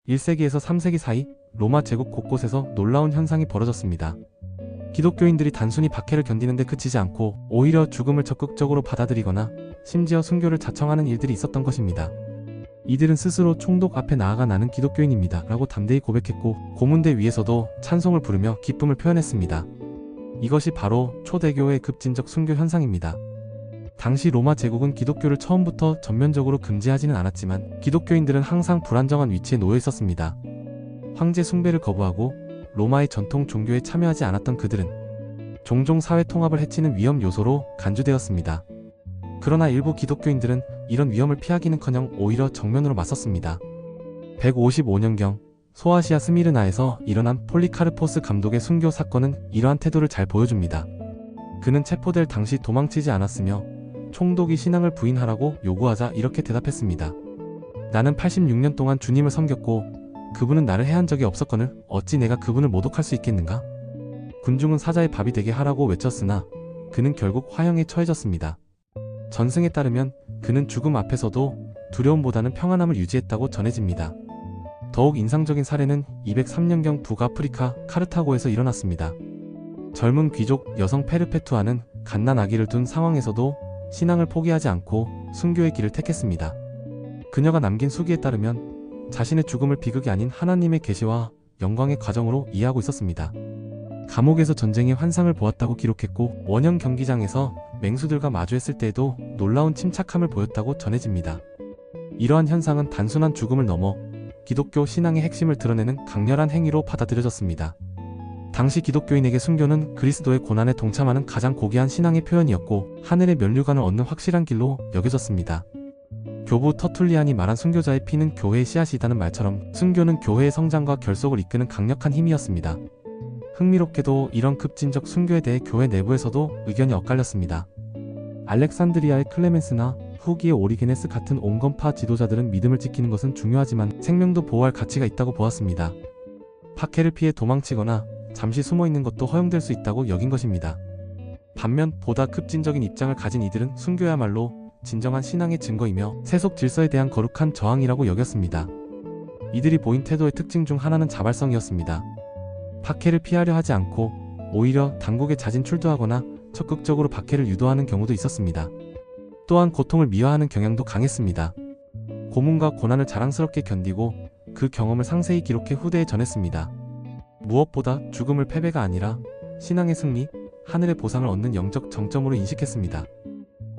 1세기에서 3세기 사이 로마 제국 곳곳에서 놀라운 현상이 벌어졌습니다. 기독교인들이 단순히 박해를 견디는 데 그치지 않고 오히려 죽음을 적극적으로 받아들이거나 심지어 순교를 자청하는 일들이 있었던 것입니다. 이들은 스스로 총독 앞에 나아가 나는 기독교인입니다 라고 담대히 고백했고, 고문대 위에서도 찬송을 부르며 기쁨을 표현했습니다. 이것이 바로 초대교회의 급진적 순교 현상입니다. 당시 로마 제국은 기독교를 처음부터 전면적으로 금지하지는 않았지만 기독교인들은 항상 불안정한 위치에 놓여 있었습니다. 황제 숭배를 거부하고 로마의 전통 종교에 참여하지 않았던 그들은 종종 사회 통합을 해치는 위험 요소로 간주되었습니다. 그러나 일부 기독교인들은 이런 위험을 피하기는커녕 오히려 정면으로 맞섰습니다. 155년경 소아시아 스미르나에서 일어난 폴리카르포스 감독의 순교 사건은 이러한 태도를 잘 보여줍니다. 그는 체포될 당시 도망치지 않았으며 총독이 신앙을 부인하라고 요구하자 이렇게 대답했습니다. 나는 86년 동안 주님을 섬겼고 그분은 나를 해한 적이 없었거늘 어찌 내가 그분을 모독할 수 있겠는가? 군중은 사자의 밥이 되게 하라고 외쳤으나 그는 결국 화형에 처해졌습니다. 전승에 따르면 그는 죽음 앞에서도 두려움보다는 평안함을 유지했다고 전해집니다. 더욱 인상적인 사례는 203년경 북아프리카 카르타고에서 일어났습니다. 젊은 귀족 여성 페르페투아는 갓난 아기를 둔 상황에서도 신앙을 포기하지 않고 순교의 길을 택했습니다. 그녀가 남긴 수기에 따르면 자신의 죽음을 비극이 아닌 하나님의 계시와 영광의 과정으로 이해하고 있었습니다. 감옥에서 전쟁의 환상을 보았다고 기록했고, 원형 경기장에서 맹수들과 마주했을 때에도 놀라운 침착함을 보였다고 전해집니다. 이러한 현상은 단순한 죽음을 넘어 기독교 신앙의 핵심을 드러내는 강렬한 행위로 받아들여졌습니다. 당시 기독교인에게 순교는 그리스도의 고난에 동참하는 가장 고귀한 신앙의 표현이었고, 하늘의 면류관을 얻는 확실한 길로 여겨졌습니다. 교부 터툴리안이 말한 순교자의 피는 교회의 씨앗이다는 말처럼 순교는 교회의 성장과 결속을 이끄는 강력한 힘이었습니다. 흥미롭게도 이런 급진적 순교에 대해 교회 내부에서도 의견이 엇갈렸습니다. 알렉산드리아의 클레멘스나 후기의 오리게네스 같은 온건파 지도자들은 믿음을 지키는 것은 중요하지만 생명도 보호할 가치가 있다고 보았습니다. 박해를 피해 도망치거나 잠시 숨어있는 것도 허용될 수 있다고 여긴 것입니다. 반면 보다 급진적인 입장을 가진 이들은 순교야말로 진정한 신앙의 증거이며 세속 질서에 대한 거룩한 저항이라고 여겼습니다. 이들이 보인 태도의 특징 중 하나는 자발성이었습니다. 박해를 피하려 하지 않고 오히려 당국에 자진 출두하거나 적극적으로 박해를 유도하는 경우도 있었습니다. 또한 고통을 미화하는 경향도 강했습니다. 고문과 고난을 자랑스럽게 견디고 그 경험을 상세히 기록해 후대에 전했습니다. 무엇보다 죽음을 패배가 아니라 신앙의 승리, 하늘의 보상을 얻는 영적 정점으로 인식했습니다.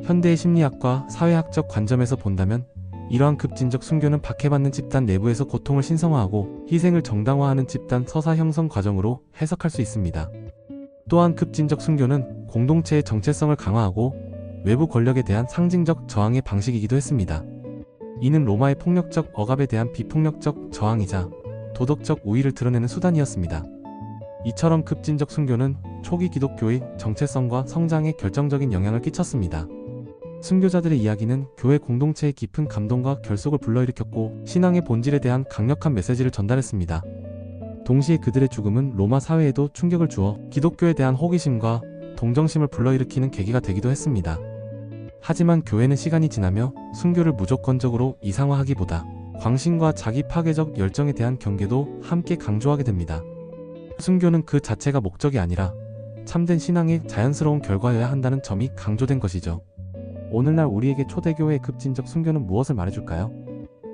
현대의 심리학과 사회학적 관점에서 본다면 이러한 급진적 순교는 박해받는 집단 내부에서 고통을 신성화하고 희생을 정당화하는 집단 서사 형성 과정으로 해석할 수 있습니다. 또한 급진적 순교는 공동체의 정체성을 강화하고 외부 권력에 대한 상징적 저항의 방식이기도 했습니다. 이는 로마의 폭력적 억압에 대한 비폭력적 저항이자 도덕적 우위를 드러내는 수단이었습니다. 이처럼 급진적 순교는 초기 기독교의 정체성과 성장에 결정적인 영향을 끼쳤습니다. 순교자들의 이야기는 교회 공동체의 깊은 감동과 결속을 불러일으켰고 신앙의 본질에 대한 강력한 메시지를 전달했습니다. 동시에 그들의 죽음은 로마 사회에도 충격을 주어 기독교에 대한 호기심과 동정심을 불러일으키는 계기가 되기도 했습니다. 하지만 교회는 시간이 지나며 순교를 무조건적으로 이상화하기보다 광신과 자기 파괴적 열정에 대한 경계도 함께 강조하게 됩니다. 순교는 그 자체가 목적이 아니라 참된 신앙의 자연스러운 결과여야 한다는 점이 강조된 것이죠. 오늘날 우리에게 초대교회의 급진적 순교는 무엇을 말해줄까요?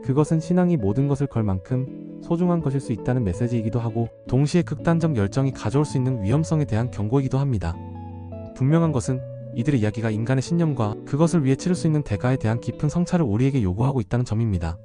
그것은 신앙이 모든 것을 걸 만큼 소중한 것일 수 있다는 메시지이기도 하고 동시에 극단적 열정이 가져올 수 있는 위험성에 대한 경고이기도 합니다. 분명한 것은 이들의 이야기가 인간의 신념과 그것을 위해 치를 수 있는 대가에 대한 깊은 성찰을 우리에게 요구하고 있다는 점입니다.